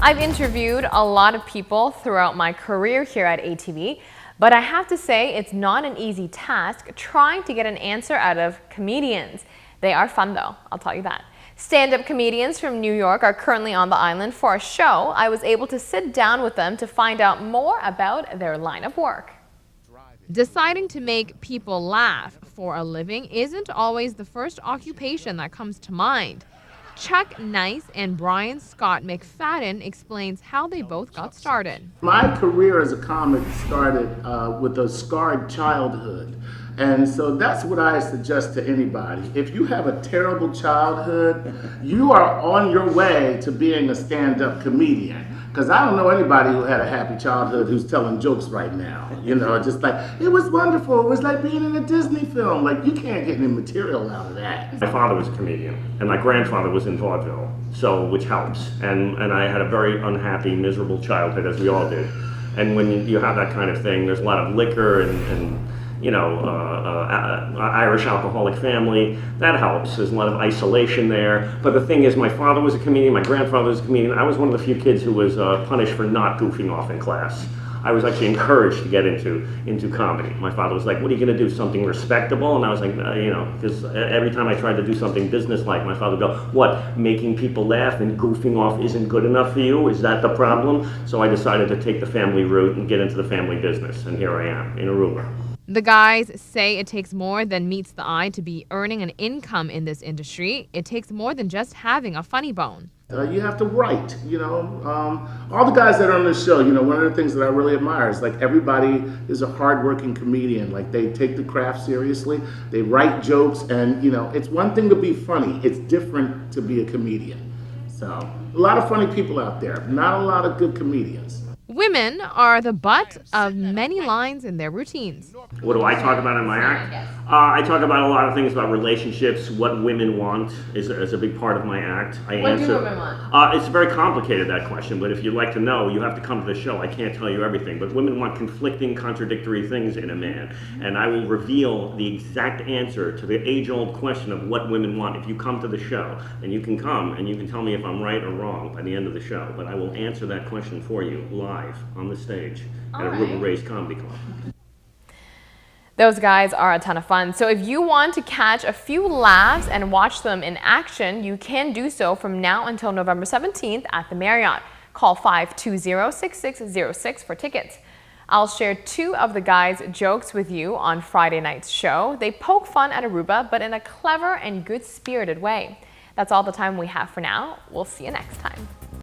I've interviewed a lot of people throughout my career here at ATV, but I have to say it's not an easy task trying to get an answer out of comedians. They are fun though, I'll tell you that. Stand-up comedians from New York are currently on the island for a show. I was able to sit down with them to find out more about their line of work. Deciding to make people laugh for a living isn't always the first occupation that comes to mind. Chuck Nice and Brian Scott McFadden explains how they both got started. My career as a comic started with a scarred childhood. And so that's what I suggest to anybody. If you have a terrible childhood, you are on your way to being a stand-up comedian. Because I don't know anybody who had a happy childhood who's telling jokes right now. You know, just like, it was wonderful. It was like being in a Disney film. Like, you can't get any material out of that. My father was a comedian, and my grandfather was in vaudeville, so which helps. And I had a very unhappy, miserable childhood, as we all did. And when you have that kind of thing, there's a lot of liquor and you know, Irish alcoholic family, that helps. There's a lot of isolation there. But the thing is, my father was a comedian, my grandfather was a comedian. I was one of the few kids who was punished for not goofing off in class. I was actually encouraged to get into comedy. My father was like, what are you gonna do, something respectable? And I was like, you know, because every time I tried to do something business-like, my father would go, what, making people laugh and goofing off isn't good enough for you? Is that the problem? So I decided to take the family route and get into the family business, and here I am, in Aruba. The guys say it takes more than meets the eye to be earning an income in this industry. It takes more than just having a funny bone. You have to write, you know. All the guys that are on this show, you know, one of the things that I really admire is like everybody is a hardworking comedian. Like they take the craft seriously, they write jokes, and you know, it's one thing to be funny, it's different to be a comedian. So, a lot of funny people out there, not a lot of good comedians. Women are the butt of many lines in their routines. What do I talk about in my act? I talk about a lot of things about relationships. What women want is a big part of my act. What do women want? It's very complicated, that question, but if you'd like to know, you have to come to the show. I can't tell you everything, but women want conflicting, contradictory things in a man. And I will reveal the exact answer to the age-old question of what women want if you come to the show. And you can come and you can tell me if I'm right or wrong by the end of the show, but I will answer that question for you live on the stage at Aruba Ray's Comedy Club. Those guys are a ton of fun. So if you want to catch a few laughs and watch them in action, you can do so from now until November 17th at the Marriott. Call 520-6606 for tickets. I'll share 2 of the guys' jokes with you on Friday night's show. They poke fun at Aruba, but in a clever and good-spirited way. That's all the time we have for now. We'll see you next time.